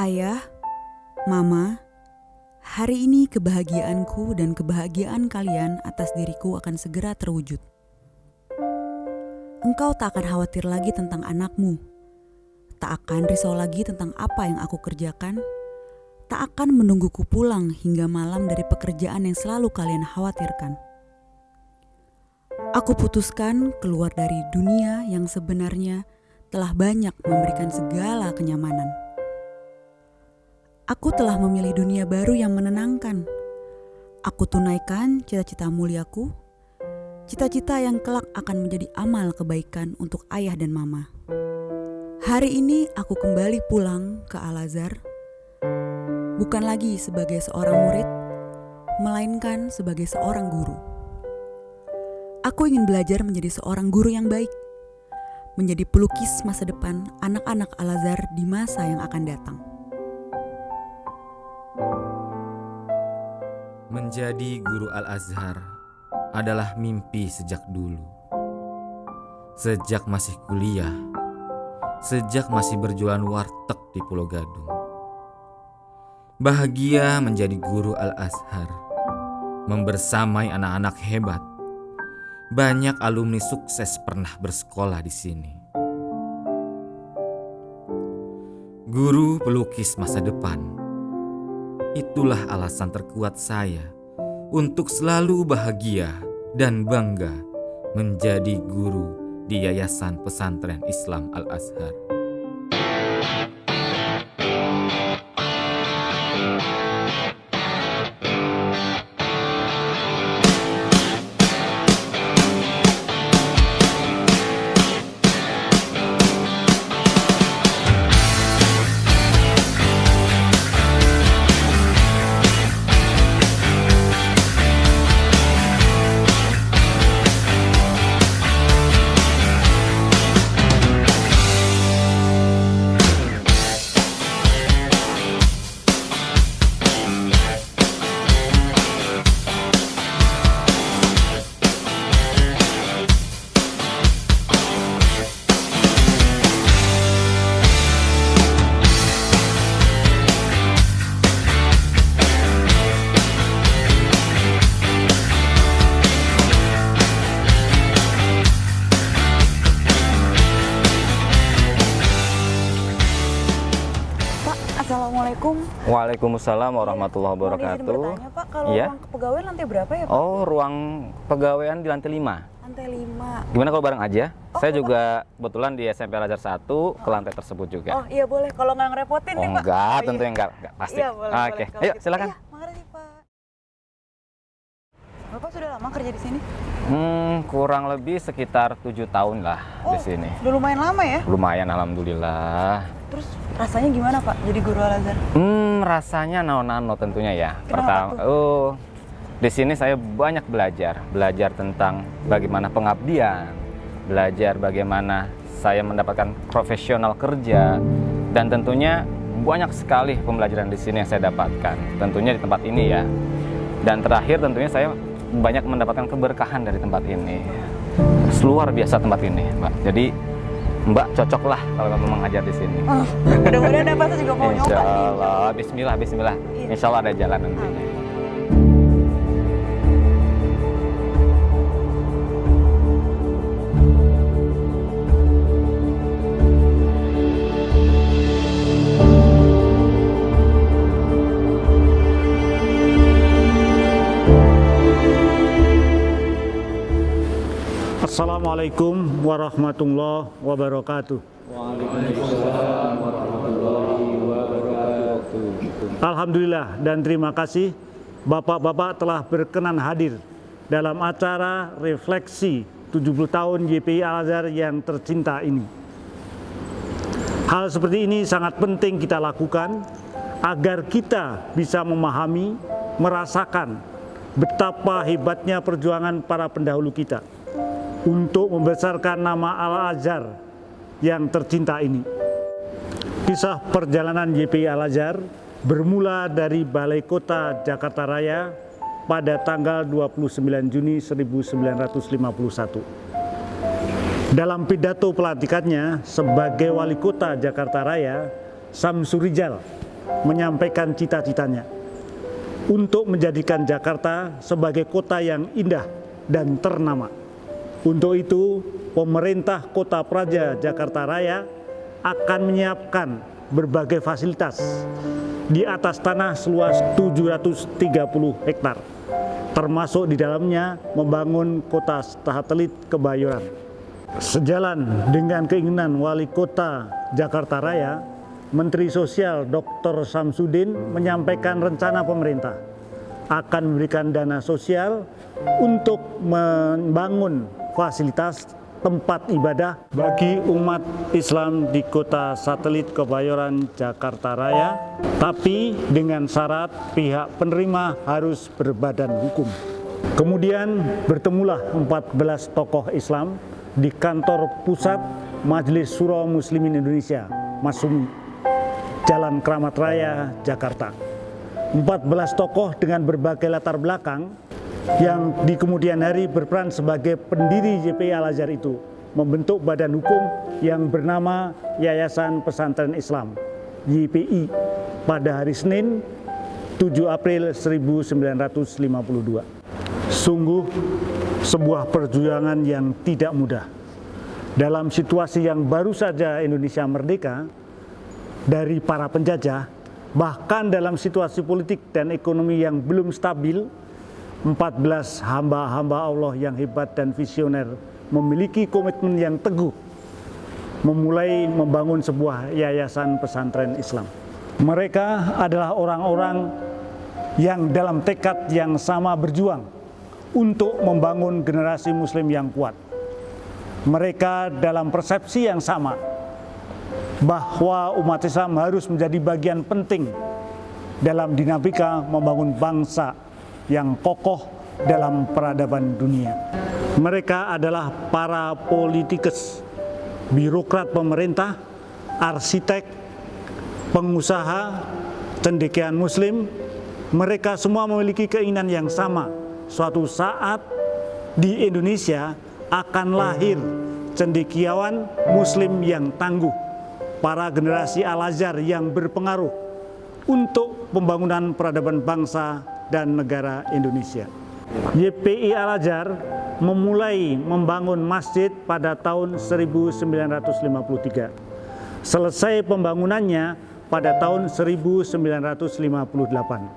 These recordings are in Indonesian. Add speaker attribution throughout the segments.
Speaker 1: Ayah, Mama, hari ini kebahagiaanku dan kebahagiaan kalian atas diriku akan segera terwujud. Engkau tak akan khawatir lagi tentang anakmu, tak akan risau lagi tentang apa yang aku kerjakan, tak akan menungguku pulang hingga malam dari pekerjaan yang selalu kalian khawatirkan. Aku putuskan keluar dari dunia yang sebenarnya telah banyak memberikan segala kenyamanan. Aku telah memilih dunia baru yang menenangkan. Aku tunaikan cita-cita muliaku, cita-cita yang kelak akan menjadi amal kebaikan untuk ayah dan mama. Hari ini aku kembali pulang ke Al-Azhar, bukan lagi sebagai seorang murid, melainkan sebagai seorang guru. Aku ingin belajar menjadi seorang guru yang baik, menjadi pelukis masa depan anak-anak Al-Azhar di masa yang akan datang.
Speaker 2: Menjadi guru Al-Azhar adalah mimpi sejak dulu. Sejak masih kuliah, sejak masih berjualan warteg di Pulau Gadung. Bahagia menjadi guru Al-Azhar, membersamai anak-anak hebat. Banyak alumni sukses pernah bersekolah di sini. Guru pelukis masa depan. Itulah alasan terkuat saya untuk selalu bahagia dan bangga menjadi guru di Yayasan Pesantren Islam Al-Azhar.
Speaker 3: Assalamualaikum.
Speaker 4: Waalaikumsalam warahmatullahi
Speaker 3: Mohon izin
Speaker 4: wabarakatuh.
Speaker 3: bertanya, Pak, kalau
Speaker 4: Iya.
Speaker 3: ruang kepegawaian lantai berapa ya, Pak?
Speaker 4: Oh, ruang pegawaian di lantai 5.
Speaker 3: Lantai 5.
Speaker 4: Gimana kalau bareng aja?
Speaker 3: Oh,
Speaker 4: Saya
Speaker 3: boleh,
Speaker 4: juga kebetulan di SMP Al-Azhar 1 ke lantai tersebut juga.
Speaker 3: Oh, iya boleh. Kalau nggak ngerepotin
Speaker 4: Oh,
Speaker 3: nih, Pak.
Speaker 4: enggak,
Speaker 3: iya.
Speaker 4: tentunya enggak pasti.
Speaker 3: Iya, boleh,
Speaker 4: Oke,
Speaker 3: boleh. Kalau
Speaker 4: ayo
Speaker 3: gitu.
Speaker 4: silakan.
Speaker 3: Iya, makasih, Pak. Bapak sudah lama kerja di sini?
Speaker 4: Kurang lebih sekitar 7 tahun lah di sini.
Speaker 3: Udah lumayan lama ya?
Speaker 4: Lumayan alhamdulillah.
Speaker 3: Terus rasanya gimana, Pak, jadi guru Al-Azhar?
Speaker 4: Rasanya nano-nano tentunya ya.
Speaker 3: Kenapa
Speaker 4: Pertama, di sini saya banyak belajar tentang bagaimana pengabdian, belajar bagaimana saya mendapatkan profesional kerja, dan tentunya banyak sekali pembelajaran di sini yang saya dapatkan. Tentunya di tempat ini ya. Dan terakhir tentunya saya banyak mendapatkan keberkahan dari tempat ini. Luar biasa tempat ini, Mbak. Jadi Mbak cocok lah kalau kamu mengajar di sini.
Speaker 3: Oh, mudah-mudahan Bapak juga mau
Speaker 4: Insya
Speaker 3: nyoba nih.
Speaker 4: Allah, Bismillah.
Speaker 3: Iya.
Speaker 4: Insya Allah ada jalan nantinya.
Speaker 5: Assalamualaikum warahmatullahi wabarakatuh. Alhamdulillah dan terima kasih Bapak-Bapak telah berkenan hadir dalam acara refleksi 70 tahun YPI Al-Azhar yang tercinta ini. Hal seperti ini sangat penting kita lakukan agar kita bisa memahami, merasakan betapa hebatnya perjuangan para pendahulu kita untuk membesarkan nama Al-Azhar yang tercinta ini. Kisah perjalanan YPI Al-Azhar bermula dari Balai Kota Jakarta Raya pada tanggal 29 Juni 1951. Dalam pidato pelantikannya sebagai Wali Kota Jakarta Raya, Samsur Rijal menyampaikan cita-citanya untuk menjadikan Jakarta sebagai kota yang indah dan ternama. Untuk itu, pemerintah Kota Praja Jakarta Raya akan menyiapkan berbagai fasilitas di atas tanah seluas 730 hektar, termasuk di dalamnya membangun kota satelit Kebayoran. Sejalan dengan keinginan Wali Kota Jakarta Raya, Menteri Sosial Dr. Samsudin menyampaikan rencana pemerintah akan memberikan dana sosial untuk membangun fasilitas tempat ibadah bagi umat Islam di kota satelit Kebayoran Jakarta Raya, tapi dengan syarat pihak penerima harus berbadan hukum. Kemudian bertemulah 14 tokoh Islam di kantor pusat Majelis Syuro Muslimin Indonesia, Masumi, Jalan Kramat Raya, Jakarta. 14 tokoh dengan berbagai latar belakang yang di kemudian hari berperan sebagai pendiri YPI Al-Azhar itu membentuk badan hukum yang bernama Yayasan Pesantren Islam YPI pada hari Senin 7 April 1952. Sungguh sebuah perjuangan yang tidak mudah. Dalam situasi yang baru saja Indonesia merdeka dari para penjajah, bahkan dalam situasi politik dan ekonomi yang belum stabil, 14 hamba-hamba Allah yang hebat dan visioner memiliki komitmen yang teguh memulai membangun sebuah yayasan pesantren Islam. Mereka adalah orang-orang yang dalam tekad yang sama berjuang untuk membangun generasi muslim yang kuat. Mereka dalam persepsi yang sama bahwa umat Islam harus menjadi bagian penting dalam dinamika membangun bangsa yang kokoh dalam peradaban dunia. Mereka adalah para politikus, birokrat pemerintah, arsitek, pengusaha, cendekiawan muslim. Mereka semua memiliki keinginan yang sama. Suatu saat di Indonesia akan lahir cendekiawan muslim yang tangguh, para generasi Al-Azhar yang berpengaruh untuk pembangunan peradaban bangsa dan negara Indonesia. YPI Al-Azhar memulai membangun masjid pada tahun 1953. Selesai pembangunannya pada tahun 1958.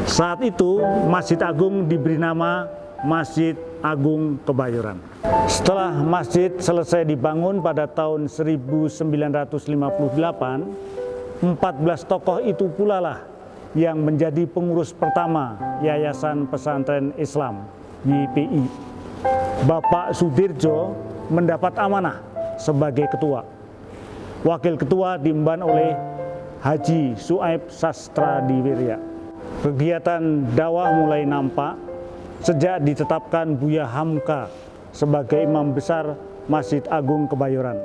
Speaker 5: Saat itu Masjid Agung diberi nama Masjid Agung Kebayoran. Setelah masjid selesai dibangun pada tahun 1958, 14 tokoh itu pula lah yang menjadi pengurus pertama Yayasan Pesantren Islam YPI. Bapak Sudirjo mendapat amanah sebagai ketua. Wakil ketua diemban oleh Haji Suaib Sastradiwirya. Kegiatan dakwah mulai nampak sejak ditetapkan Buya Hamka sebagai imam besar Masjid Agung Kebayoran.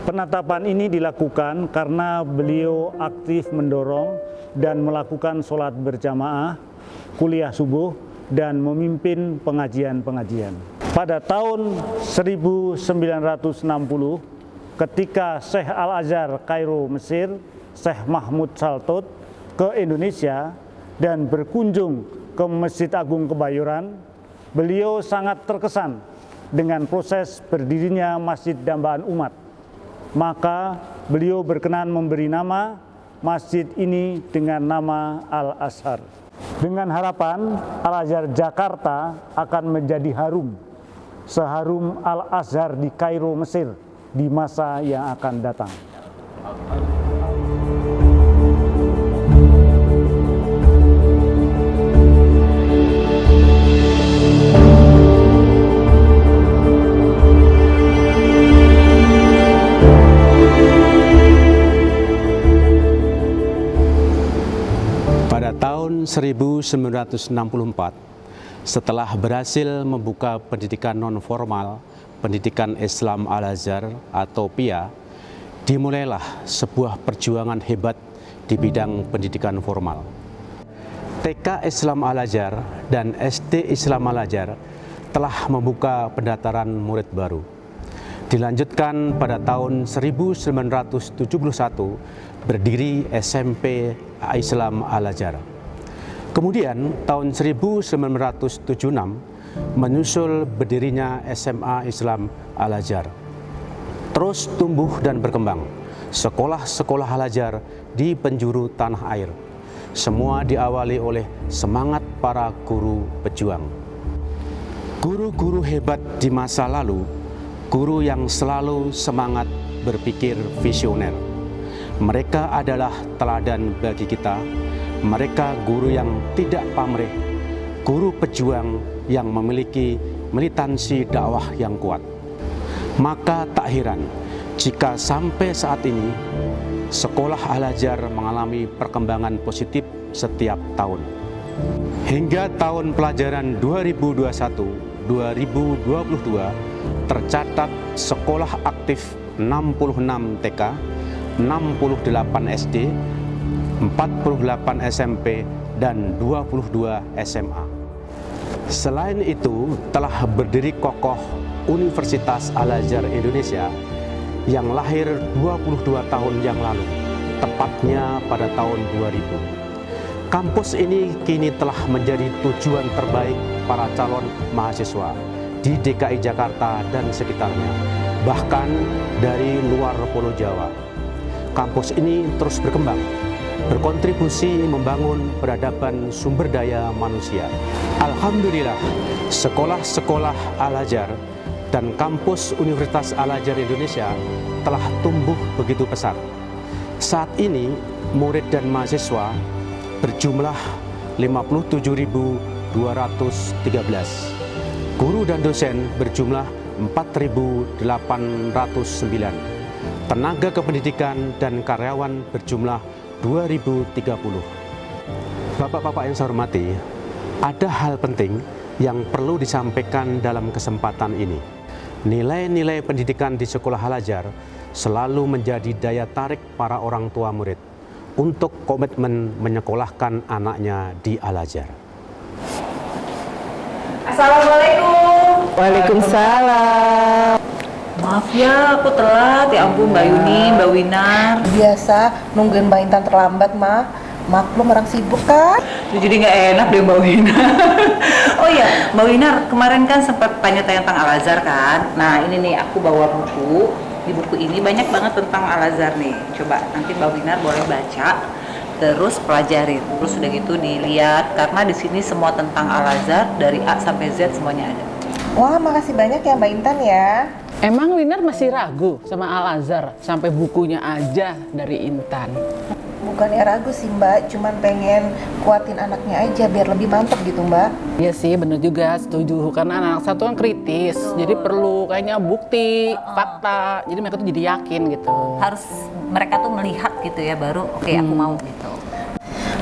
Speaker 5: Penetapan ini dilakukan karena beliau aktif mendorong dan melakukan sholat berjamaah, kuliah subuh, dan memimpin pengajian-pengajian. Pada tahun 1960, ketika Syekh Al-Azhar Kairo, Mesir, Syekh Mahmud Saltut ke Indonesia dan berkunjung ke Masjid Agung Kebayoran, beliau sangat terkesan dengan proses berdirinya Masjid Dambaan Umat. Maka beliau berkenan memberi nama masjid ini dengan nama Al-Azhar. Dengan harapan Al-Azhar Jakarta akan menjadi harum, seharum Al-Azhar di Kairo, Mesir di masa yang akan datang.
Speaker 6: Pada tahun 1964, setelah berhasil membuka pendidikan non-formal, pendidikan Islam Al-Azhar atau PIA, dimulailah sebuah perjuangan hebat di bidang pendidikan formal. TK Islam Al-Azhar dan SD Islam Al-Azhar telah membuka pendaftaran murid baru. Dilanjutkan pada tahun 1971 berdiri SMP Islam Al-Azhar. Kemudian tahun 1976 menyusul berdirinya SMA Islam Al-Azhar. Terus tumbuh dan berkembang sekolah-sekolah Al-Azhar di penjuru tanah air. Semua diawali oleh semangat para guru pejuang. Guru-guru hebat di masa lalu, guru yang selalu semangat berpikir visioner. Mereka adalah teladan bagi kita. Mereka guru yang tidak pamrih, guru pejuang yang memiliki militansi dakwah yang kuat. Maka tak heran jika sampai saat ini sekolah Al-Azhar mengalami perkembangan positif setiap tahun. Hingga tahun pelajaran 2021-2022 tercatat sekolah aktif 66 TK, 68 SD, 48 SMP, dan 22 SMA. Selain itu, telah berdiri kokoh Universitas Al-Azhar Indonesia yang lahir 22 tahun yang lalu, tepatnya pada tahun 2000. Kampus ini kini telah menjadi tujuan terbaik para calon mahasiswa di DKI Jakarta dan sekitarnya, bahkan dari luar Pulau Jawa. Kampus ini terus berkembang, berkontribusi membangun peradaban sumber daya manusia. Alhamdulillah, sekolah-sekolah Al-Azhar dan kampus Universitas Al-Azhar Indonesia telah tumbuh begitu pesat. Saat ini, murid dan mahasiswa berjumlah 57.213. Guru dan dosen berjumlah 4.809. Tenaga kependidikan dan karyawan berjumlah 2.030. Bapak-bapak yang saya hormati, ada hal penting yang perlu disampaikan dalam kesempatan ini. Nilai-nilai pendidikan di sekolah Al-Azhar selalu menjadi daya tarik para orang tua murid untuk komitmen menyekolahkan anaknya di Al-Azhar.
Speaker 7: Assalamualaikum.
Speaker 8: Waalaikumsalam.
Speaker 7: Maaf ya, aku telat. Ya ampun, Mbak Yuni, Mbak Winar.
Speaker 8: Biasa nungguin Mbak Intan terlambat, Ma. Maklum orang sibuk kan?
Speaker 7: Jadi nggak enak deh Mbak Winar. Oh iya, Mbak Winar, kemarin kan sempat tanya-tanya tentang Al-Azhar kan? Nah ini nih, aku bawa buku. Di buku ini banyak banget tentang Al-Azhar nih. Coba nanti Mbak Winar boleh baca, terus pelajarin. Terus udah gitu dilihat, karena di sini semua tentang Al-Azhar dari A sampai Z semuanya ada.
Speaker 8: Wah, makasih banyak ya Mbak Intan ya.
Speaker 9: Emang Winar masih ragu sama Al-Azhar sampai bukunya aja dari Intan?
Speaker 8: Bukannya ragu sih Mbak, cuman pengen kuatin anaknya aja biar lebih mantap gitu Mbak.
Speaker 9: Iya sih, bener juga, setuju. Karena anak satu kan kritis, jadi perlu kayaknya bukti, fakta. Jadi mereka tuh jadi yakin gitu.
Speaker 7: Harus mereka tuh melihat gitu ya, baru oke, aku mau gitu.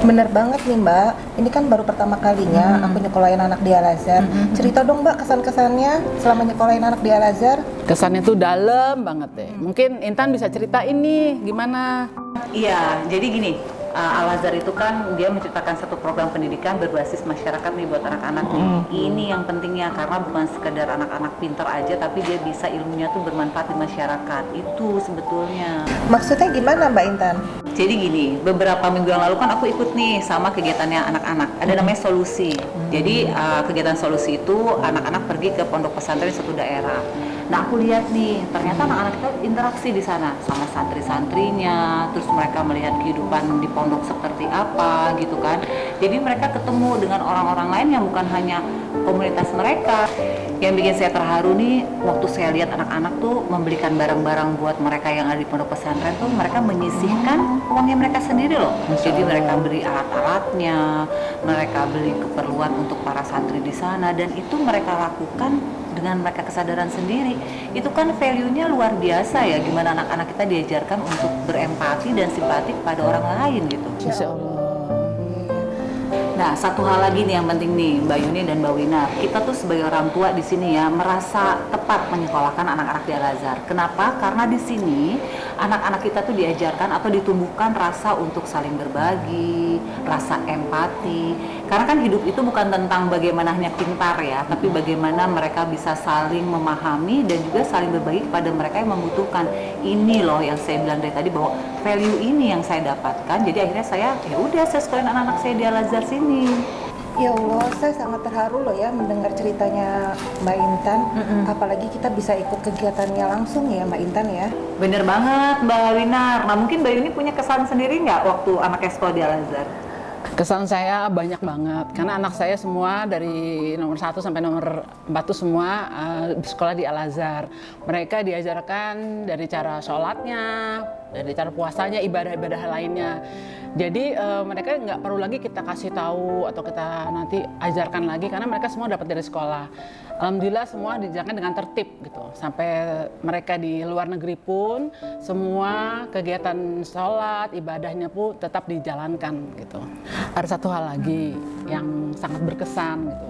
Speaker 8: Bener banget nih Mbak, ini kan baru pertama kalinya aku nyekolahin anak di Al-Azhar. Cerita dong Mbak kesan-kesannya selama nyekolahin anak di Al-Azhar.
Speaker 9: Kesannya tuh dalam banget deh. Mungkin Intan bisa ceritain nih gimana?
Speaker 7: Iya, jadi gini, Al-Azhar itu kan dia menciptakan satu program pendidikan berbasis masyarakat nih buat anak-anak nih. Ini yang pentingnya, karena bukan sekedar anak-anak pintar aja, tapi dia bisa ilmunya tuh bermanfaat di masyarakat. Itu sebetulnya.
Speaker 8: Maksudnya gimana Mbak Intan?
Speaker 7: Jadi gini, beberapa minggu yang lalu kan aku ikut nih sama kegiatannya anak-anak. Ada namanya Solusi. Jadi kegiatan Solusi itu anak-anak pergi ke pondok pesantren suatu daerah. Nah aku lihat nih, ternyata anak-anak kita interaksi di sana sama santri-santrinya, terus mereka melihat kehidupan di pondok seperti apa gitu kan. Jadi mereka ketemu dengan orang-orang lain yang bukan hanya komunitas mereka. Yang bikin saya terharu nih, waktu saya lihat anak-anak tuh membelikan barang-barang buat mereka yang ada di pondok pesantren tuh, mereka menyisihkan uangnya mereka sendiri loh. Jadi mereka beli alat-alatnya, mereka beli keperluan untuk para santri di sana, dan itu mereka lakukan dengan mereka kesadaran sendiri. Itu kan value-nya luar biasa ya, gimana anak-anak kita diajarkan untuk berempati dan simpati kepada orang lain gitu.
Speaker 9: Insya Allah.
Speaker 7: Nah, satu hal lagi nih yang penting nih, Mbak Yuni dan Mbak Winar, kita tuh sebagai orang tua di sini ya merasa tepat menyekolahkan anak-anak di Al-Azhar. Kenapa? Karena di sini anak-anak kita tuh diajarkan atau ditumbuhkan rasa untuk saling berbagi, rasa empati. Karena kan hidup itu bukan tentang bagaimana hanya pintar ya, tapi bagaimana mereka bisa saling memahami dan juga saling berbagi kepada mereka yang membutuhkan. Ini loh yang saya bilang dari tadi, bahwa value ini yang saya dapatkan. Jadi akhirnya saya saya sekolahin anak-anak saya di Al-Azhar sini.
Speaker 8: Ya Allah, saya sangat terharu loh ya mendengar ceritanya Mbak Intan. Apalagi kita bisa ikut kegiatannya langsung ya Mbak Intan ya.
Speaker 7: Bener banget Mbak Winar. Nah mungkin Mbak Yuni punya kesan sendiri nggak waktu anaknya sekolah di Al-Azhar?
Speaker 9: Kesan saya banyak banget, karena anak saya semua dari nomor 1 sampai nomor 4 tuh semua sekolah di Al-Azhar. Mereka diajarkan dari cara sholatnya, dari cara puasanya, ibadah-ibadah lainnya. Jadi mereka nggak perlu lagi kita kasih tahu atau kita nanti ajarkan lagi, karena mereka semua dapat dari sekolah. Alhamdulillah semua dijalankan dengan tertib gitu. Sampai mereka di luar negeri pun semua kegiatan sholat, ibadahnya pun tetap dijalankan gitu. Ada satu hal lagi yang sangat berkesan gitu,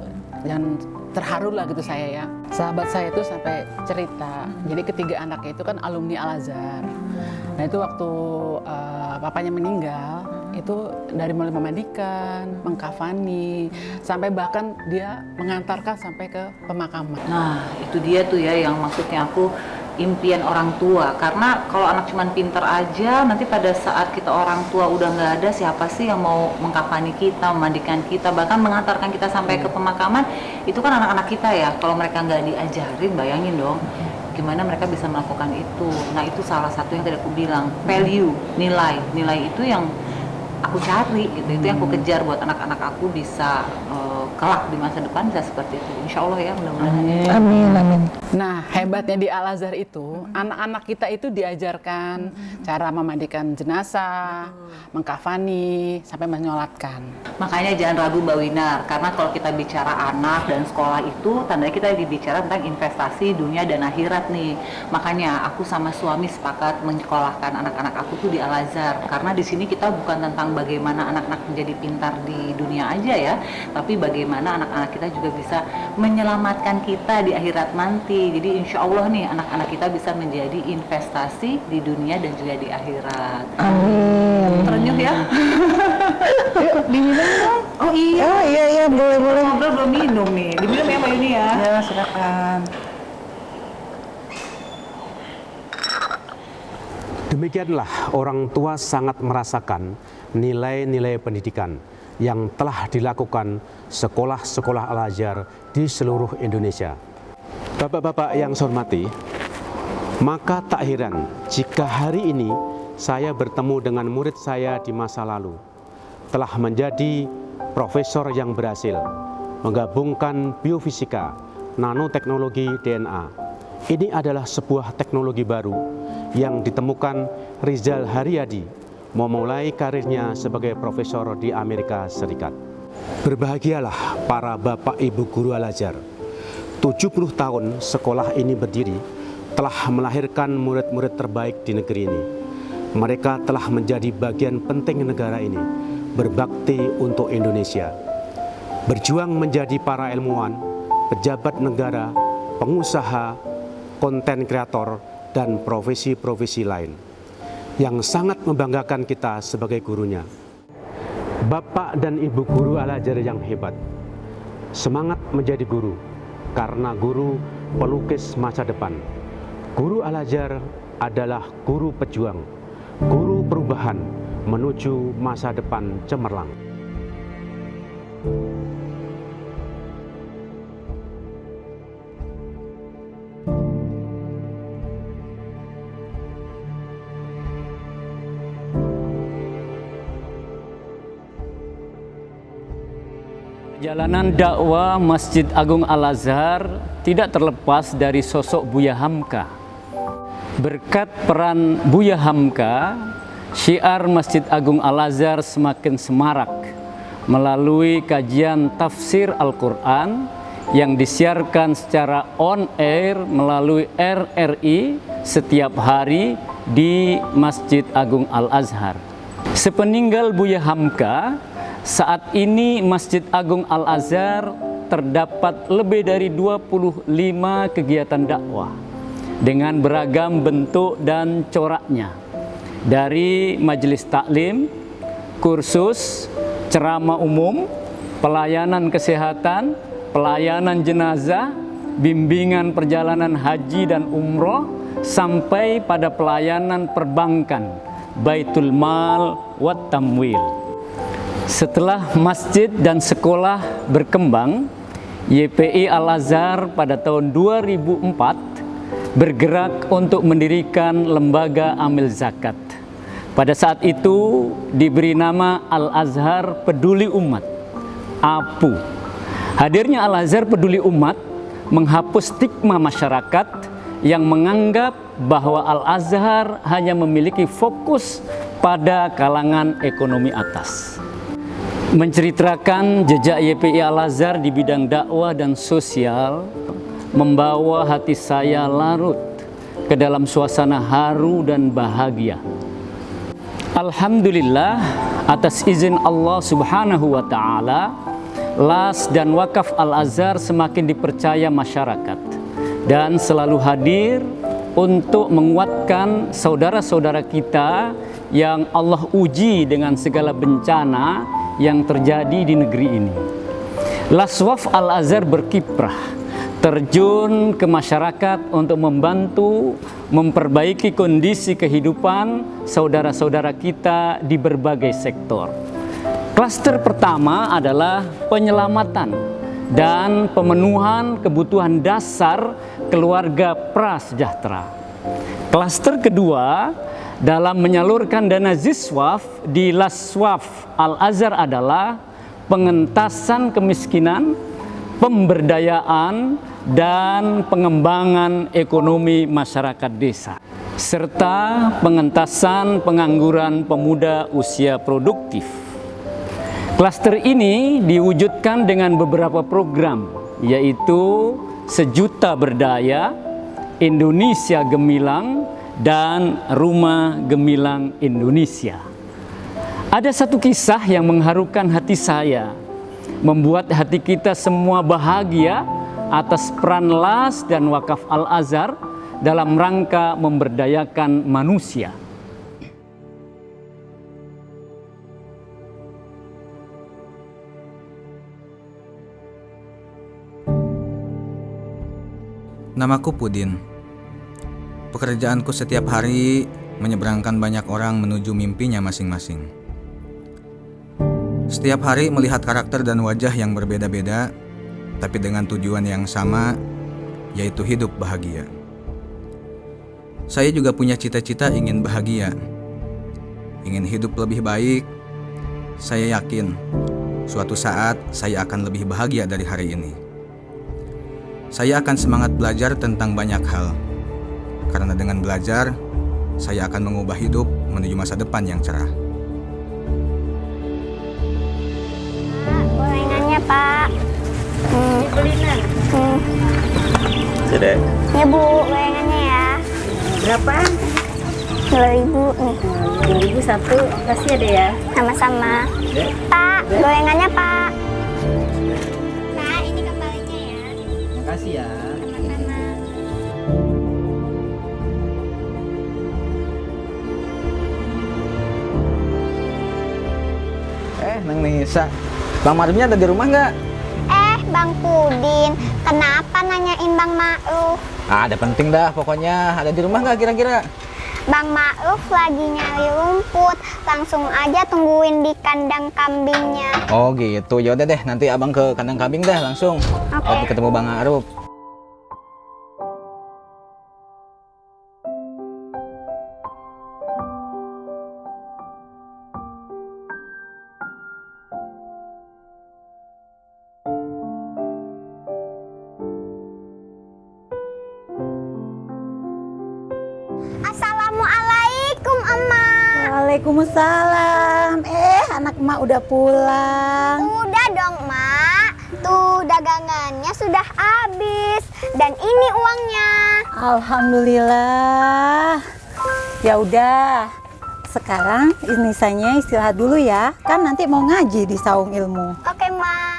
Speaker 9: dan terharu lah gitu saya ya. Sahabat saya itu sampai cerita, jadi ketiga anaknya itu kan alumni Al-Azhar. Nah itu waktu papanya meninggal, itu dari mulai memandikan, mengkafani, sampai bahkan dia mengantarkan sampai ke pemakaman.
Speaker 7: Nah itu dia tuh ya yang maksudnya aku impian orang tua. Karena kalau anak cuman pinter aja, nanti pada saat kita orang tua udah nggak ada, siapa sih yang mau mengkafani kita, memandikan kita, bahkan mengantarkan kita sampai ke pemakaman. Itu kan anak-anak kita ya. Kalau mereka nggak diajarin, bayangin dong gimana mereka bisa melakukan itu. Nah itu salah satu yang tadi aku bilang, value, nilai itu yang aku cari gitu, itu yang aku kejar buat anak-anak aku bisa kelak di masa depan bisa seperti itu. Insya Allah ya, mudah-mudahan.
Speaker 8: Amin.
Speaker 9: Nah hebatnya di Al-Azhar itu, anak-anak kita itu diajarkan cara memandikan jenazah, mengkafani, sampai menyolatkan.
Speaker 7: Makanya jangan ragu Mbak Winar, karena kalau kita bicara anak dan sekolah itu, tandanya kita bicara tentang investasi dunia dan akhirat nih. Makanya aku sama suami sepakat menyekolahkan anak-anak aku tuh di Al-Azhar, karena di sini kita bukan tentang bagaimana anak-anak menjadi pintar di dunia aja ya, tapi bagaimana anak-anak kita juga bisa menyelamatkan kita di akhirat nanti. Jadi insya Allah nih anak-anak kita bisa menjadi investasi di dunia dan juga di akhirat.
Speaker 8: Amin.
Speaker 7: Terenyuh ya? Yuk diminum dong. Oh iya.
Speaker 8: Oh iya boleh.
Speaker 7: Ngobrol belum minum nih. Diminum ya Mbak Yuni ya.
Speaker 3: Ya, silakan.
Speaker 6: Demikianlah orang tua sangat merasakan nilai-nilai pendidikan yang telah dilakukan sekolah-sekolah Al-Azhar di seluruh Indonesia. Bapak-bapak yang saya hormati, maka tak heran jika hari ini saya bertemu dengan murid saya di masa lalu, telah menjadi profesor yang berhasil menggabungkan biofisika, nanoteknologi DNA. Ini adalah sebuah teknologi baru yang ditemukan Rizal Haryadi memulai karirnya sebagai profesor di Amerika Serikat. Berbahagialah para bapak ibu guru Al-Azhar. 70 tahun sekolah ini berdiri telah melahirkan murid-murid terbaik di negeri ini. Mereka telah menjadi bagian penting negara ini, berbakti untuk Indonesia, berjuang menjadi para ilmuwan, pejabat negara, pengusaha, konten kreator, dan profesi-profesi lain yang sangat membanggakan kita sebagai gurunya. Bapak dan Ibu guru Al-Azhar yang hebat, semangat menjadi guru, karena guru pelukis masa depan. Guru Al-Azhar adalah guru pejuang, guru perubahan menuju masa depan cemerlang.
Speaker 10: Perjalanan dakwah Masjid Agung Al-Azhar tidak terlepas dari sosok Buya Hamka. Berkat peran Buya Hamka, syiar Masjid Agung Al-Azhar semakin semarak melalui kajian tafsir Al-Quran yang disiarkan secara on air melalui RRI setiap hari di Masjid Agung Al-Azhar. Sepeninggal Buya Hamka, saat ini Masjid Agung Al-Azhar terdapat lebih dari 25 kegiatan dakwah dengan beragam bentuk dan coraknya, dari majelis taklim, kursus, ceramah umum, pelayanan kesehatan, pelayanan jenazah, bimbingan perjalanan haji dan umroh, sampai pada pelayanan perbankan, Baitul Mal wat Tamwil. Setelah masjid dan sekolah berkembang, YPI Al-Azhar pada tahun 2004 bergerak untuk mendirikan lembaga amil zakat. Pada saat itu diberi nama Al-Azhar Peduli Umat, APU. Hadirnya Al-Azhar Peduli Umat menghapus stigma masyarakat yang menganggap bahwa Al-Azhar hanya memiliki fokus pada kalangan ekonomi atas. Menceritakan jejak YPI Al-Azhar di bidang dakwah dan sosial membawa hati saya larut ke dalam suasana haru dan bahagia. Alhamdulillah, atas izin Allah Subhanahu wa Ta'ala, LAS dan Wakaf Al-Azhar semakin dipercaya masyarakat dan selalu hadir untuk menguatkan saudara-saudara kita yang Allah uji dengan segala bencana yang terjadi di negeri ini. Laswaf Al-Azhar berkiprah, terjun ke masyarakat untuk membantu memperbaiki kondisi kehidupan saudara-saudara kita di berbagai sektor. Klaster pertama adalah penyelamatan dan pemenuhan kebutuhan dasar keluarga prasejahtera. Klaster kedua dalam menyalurkan dana ziswaf di Laswaf Al-Azhar adalah pengentasan kemiskinan, pemberdayaan, dan pengembangan ekonomi masyarakat desa, serta pengentasan pengangguran pemuda usia produktif. Klaster ini diwujudkan dengan beberapa program, yaitu Sejuta Berdaya, Indonesia Gemilang, dan Rumah Gemilang Indonesia. Ada satu kisah yang mengharukan hati saya, membuat hati kita semua bahagia atas peran LAS dan Wakaf Al-Azhar dalam rangka memberdayakan manusia.
Speaker 11: Namaku Pudin. Pekerjaanku setiap hari menyeberangkan banyak orang menuju mimpinya masing-masing. Setiap hari melihat karakter dan wajah yang berbeda-beda, tapi dengan tujuan yang sama, yaitu hidup bahagia. Saya juga punya cita-cita ingin bahagia, ingin hidup lebih baik. Saya yakin suatu saat saya akan lebih bahagia dari hari ini. Saya akan semangat belajar tentang banyak hal, karena dengan belajar, saya akan mengubah hidup menuju masa depan yang cerah.
Speaker 12: Gorengannya, Pak.
Speaker 13: Kulinan.
Speaker 12: Sudah. Ya, Bu, gorengannya ya.
Speaker 13: Berapa?
Speaker 12: 2.000 nih.
Speaker 13: 2.000 satu, kasih ada ya.
Speaker 12: Sama-sama. Pak, gorengannya, Pak. Pak, ini kembalinya ya.
Speaker 11: Makasih ya.
Speaker 12: Sama-sama.
Speaker 11: Neng Nisa, Bang Marufnya ada di rumah nggak?
Speaker 12: Bang Pudin, kenapa nanyain Bang Ma'ruf?
Speaker 11: Ada penting dah, pokoknya ada di rumah nggak kira-kira?
Speaker 12: Bang Ma'ruf lagi nyari rumput, langsung aja tungguin di kandang kambingnya.
Speaker 11: Oh gitu, yaudah deh, nanti abang ke kandang kambing dah langsung. Oke. Ketemu Bang Ma'ruf.
Speaker 12: Assalamualaikum, Emak.
Speaker 3: Waalaikumsalam. Anak emak udah pulang.
Speaker 12: Udah dong, Mak. Tuh, dagangannya sudah habis. Dan ini uangnya.
Speaker 3: Alhamdulillah. Ya udah. Sekarang Nisanya istirahat dulu ya. Kan nanti mau ngaji di Saung Ilmu.
Speaker 12: Oke, Mak.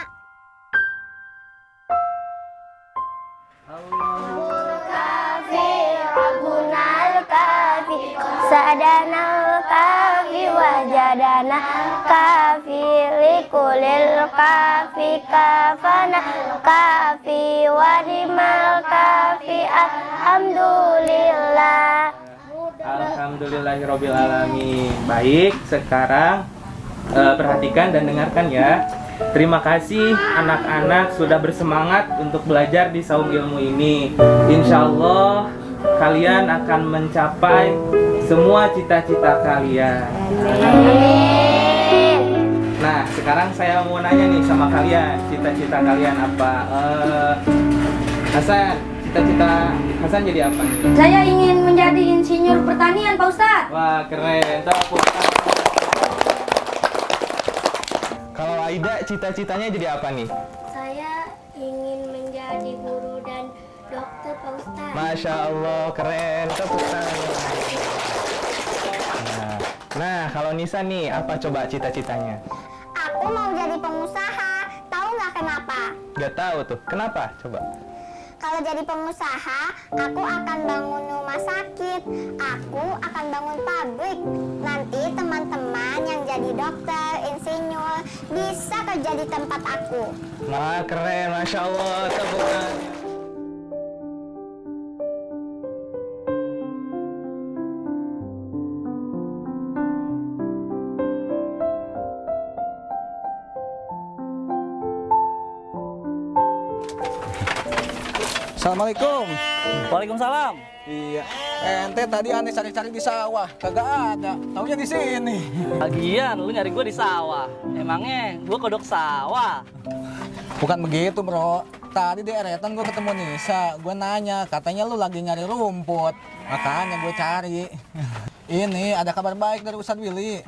Speaker 12: Sadanal kafi wajah badana kafi likulil kafi kafana kafi wadimal kafi alhamdulillah.
Speaker 14: Alhamdulillahirabbil alamin. Baik, sekarang perhatikan dan dengarkan ya. Terima kasih anak-anak sudah bersemangat untuk belajar di Saung Ilmu ini. Insya Allah kalian akan mencapai semua cita-cita kalian. Nah, sekarang saya mau nanya nih sama kalian, cita-cita kalian apa? Hasan, cita-cita Hasan jadi apa nih?
Speaker 13: Saya ingin menjadi insinyur pertanian, Pak Ustadz.
Speaker 14: Wah, keren. Tepuk tangan. Kalau Aida cita-citanya jadi apa nih?
Speaker 12: Saya ingin menjadi guru dan dokter, Pak Ustadz.
Speaker 14: Masya Allah, keren. Tepuk tangan. Nah, kalau Nisa nih, apa coba cita-citanya?
Speaker 12: Aku mau jadi pengusaha. Tahu nggak kenapa?
Speaker 14: Gak tahu tuh. Kenapa? Coba.
Speaker 12: Kalau jadi pengusaha, aku akan bangun rumah sakit. Aku akan bangun pabrik. Nanti teman-teman yang jadi dokter, insinyur, bisa kerja di tempat aku.
Speaker 14: Nah, keren. Masya Allah. Tepuk tangan.
Speaker 15: Assalamualaikum.
Speaker 16: Waalaikumsalam.
Speaker 15: Iya. Ente tadi aneh cari-cari di sawah, kagak ada. Taunya di sini.
Speaker 16: Lagian lu nyari gua di sawah. Emangnya gua kodok sawah?
Speaker 15: Bukan begitu, Bro. Tadi di eretan gua ketemu Nisa. Gua nanya, katanya lu lagi nyari rumput. Makanya gue cari. Ini ada kabar baik dari Ustadz Willy.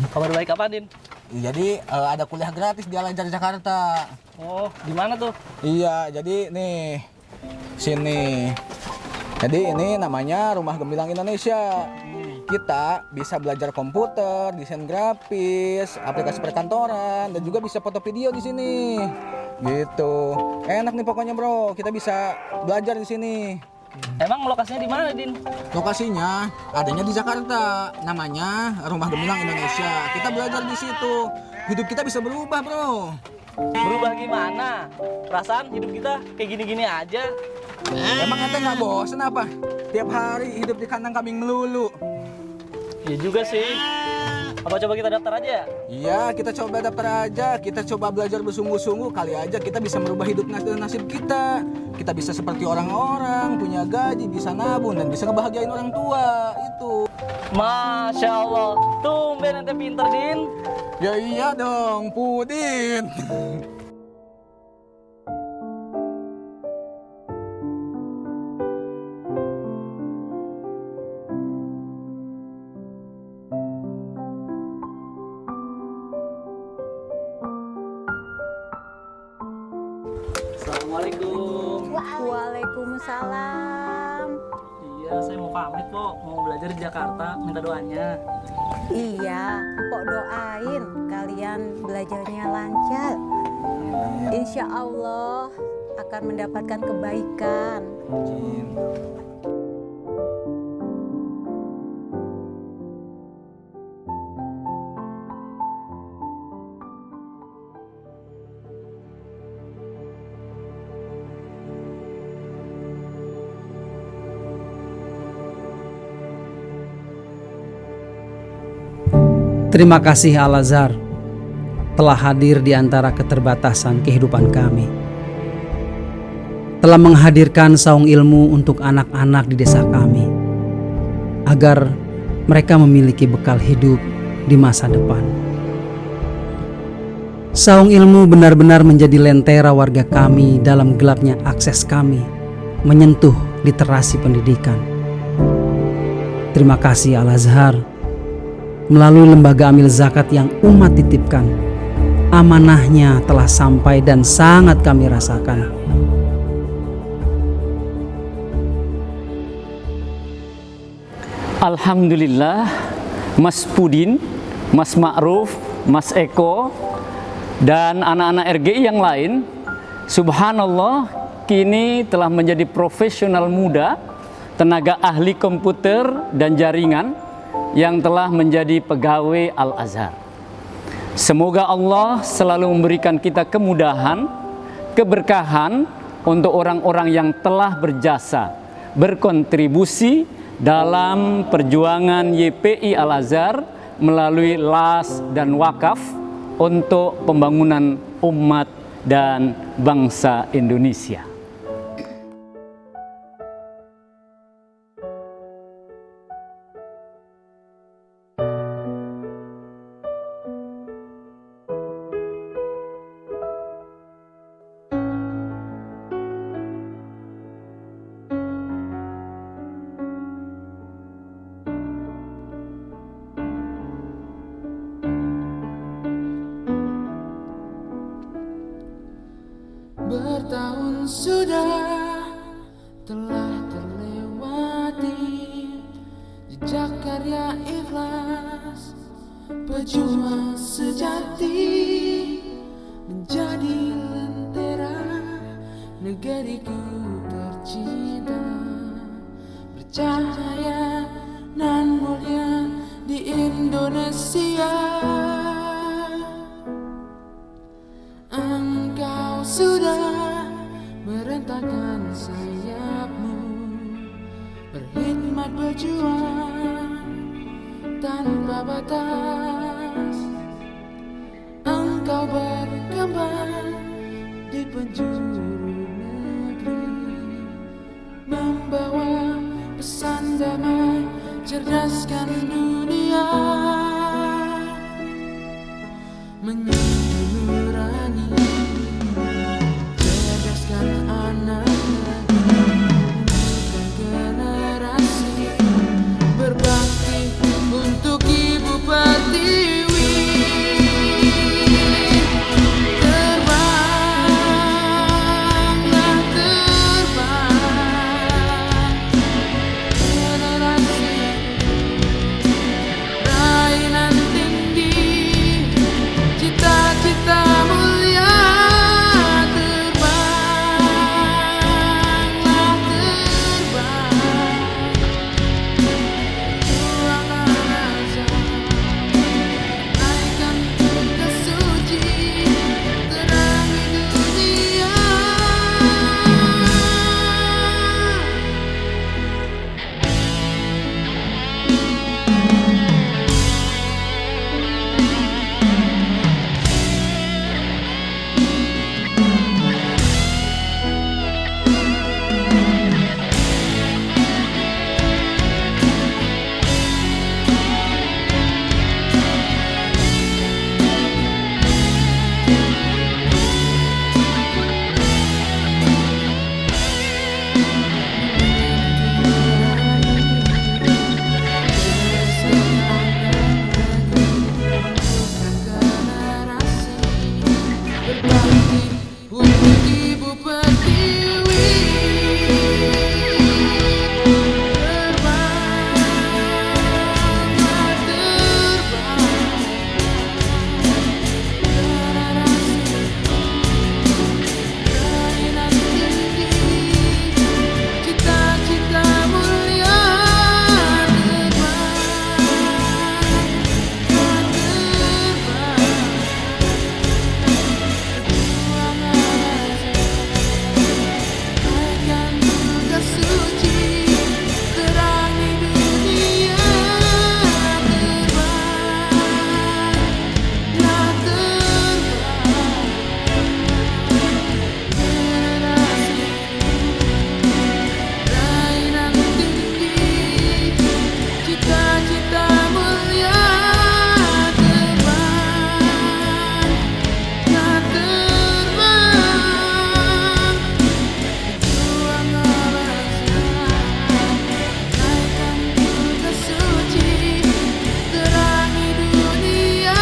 Speaker 16: Kabar baik apa, Din?
Speaker 15: Jadi ada kuliah gratis di Al-Azhar Jakarta.
Speaker 16: Oh, di mana tuh?
Speaker 15: Iya, jadi nih sini. Jadi ini namanya Rumah Gemilang Indonesia. Kita bisa belajar komputer, desain grafis, aplikasi perkantoran, dan juga bisa foto video di sini. Gitu. Enak nih pokoknya, Bro. Kita bisa belajar di sini.
Speaker 16: Emang lokasinya di mana, Din?
Speaker 15: Lokasinya adanya di Jakarta. Namanya Rumah Gemilang Indonesia. Kita belajar di situ. Hidup kita bisa berubah, Bro.
Speaker 16: Berubah gimana? Perasaan hidup kita kayak gini-gini aja.
Speaker 15: Emang ente nggak bosen apa? Tiap hari hidup di kandang kambing melulu.
Speaker 16: Iya juga sih. Apa coba kita daftar aja?
Speaker 15: Iya, kita coba daftar aja. Kita coba belajar bersungguh-sungguh. Kali aja kita bisa merubah hidup nasib kita. Kita bisa seperti orang-orang, punya gaji, bisa nabung, dan bisa ngebahagiain orang tua. Itu.
Speaker 16: Masya Allah. Tumben ente pinter, Din.
Speaker 15: Ya iya dong, Pudin.
Speaker 16: Assalamualaikum.
Speaker 3: Waalaikumsalam.
Speaker 16: Iya, saya mau pamit, Pok. Mau belajar di Jakarta, minta doanya.
Speaker 3: Iya, Mpok doain kalian belajarnya lancar. Insya Allah akan mendapatkan kebaikan.
Speaker 17: Terima kasih Al-Azhar telah hadir di antara keterbatasan kehidupan kami. Telah menghadirkan saung ilmu untuk anak-anak di desa kami, agar mereka memiliki bekal hidup di masa depan. Saung ilmu benar-benar menjadi lentera warga kami dalam gelapnya akses kami menyentuh literasi pendidikan. Terima kasih Al-Azhar. Melalui lembaga amil zakat yang umat titipkan, amanahnya telah sampai dan sangat kami rasakan.
Speaker 10: Alhamdulillah, Mas Pudin, Mas Ma'ruf, Mas Eko, dan anak-anak RGI yang lain, subhanallah, kini telah menjadi profesional muda, tenaga ahli komputer dan jaringan, yang telah menjadi pegawai Al-Azhar. Semoga Allah selalu memberikan kita kemudahan, keberkahan untuk orang-orang yang telah berjasa, berkontribusi dalam perjuangan YPI Al-Azhar melalui las dan wakaf untuk pembangunan umat dan bangsa Indonesia.
Speaker 18: Bertahun sudah telah terlewati, jejak karya ikhlas, pejuang sejati menjadi lentera negeriku tercinta, bercahaya nan mulia di Indonesia. Engkau sudah merentangkan sayapmu, berkhidmat berjuang tanpa batas. Engkau berkembang di penjuru negeri, membawa pesan damai, cerdaskan dunia, menyentuh nurani, cerdaskan anak negeri, menumbuhkan generasi berbakti untuk Ibu Pertiwi. Terbanglah terbang, generasi rainan tinggi, cita-cita mulia. Terbanglah terbang, juang Al-Azhar, naikkan tugas suci, terangi dunia. Berbakti untuk Ibu Pertiwi. Terbanglah terbang, generasi rainan tinggi, cita-cita mulia. Cita-cita mulia, terbanglah terbang, juang Al-Azhar, naikkan tugas suci, terangi dunia.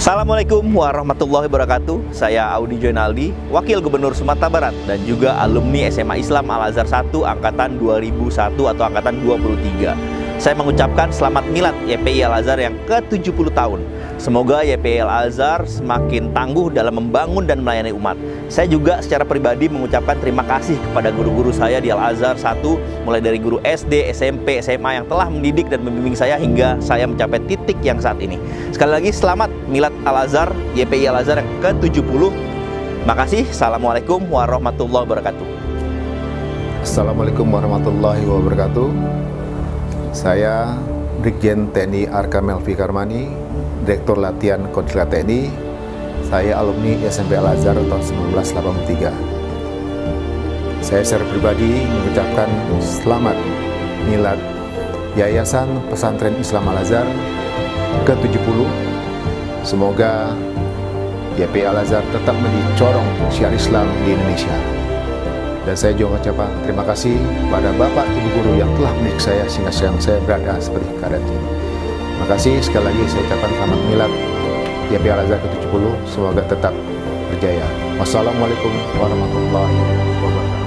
Speaker 19: Assalamualaikum warahmatullahi wabarakatuh. Saya Audi Joinaldi, Wakil Gubernur Sumatera Barat dan juga alumni SMA Islam Al-Azhar 1 angkatan 2001 atau angkatan 23. Saya mengucapkan selamat milad YPI Al-Azhar yang ke-70 tahun. Semoga YPI Al-Azhar semakin tangguh dalam membangun dan melayani umat. Saya juga secara pribadi mengucapkan terima kasih kepada guru-guru saya di Al-Azhar 1, mulai dari guru SD, SMP, SMA yang telah mendidik dan membimbing saya hingga saya mencapai titik yang saat ini. Sekali lagi selamat milad Al-Azhar, YPI Al-Azhar yang ke-70. Makasih. Assalamualaikum warahmatullahi wabarakatuh.
Speaker 20: Assalamualaikum warahmatullahi wabarakatuh. Saya Brigjen TNI Arka Melvi Karmani, Direktur Latihan Konsilat TNI. Saya alumni SMP Al-Azhar tahun 1983. Saya secara pribadi mengucapkan selamat milad Yayasan Pesantren Islam Al-Azhar ke-70. Semoga YPI Al-Azhar tetap menjadi corong syiar Islam di Indonesia. Dan saya juga mengucapkan terima kasih pada Bapak Ibu Guru yang telah mendidik saya sehingga sekarang saya berada seperti keadaan ini. Terima kasih sekali lagi, saya ucapkan selamat milad YPI Al-Azhar ke-70, semoga tetap berjaya. Wassalamualaikum warahmatullahi wabarakatuh.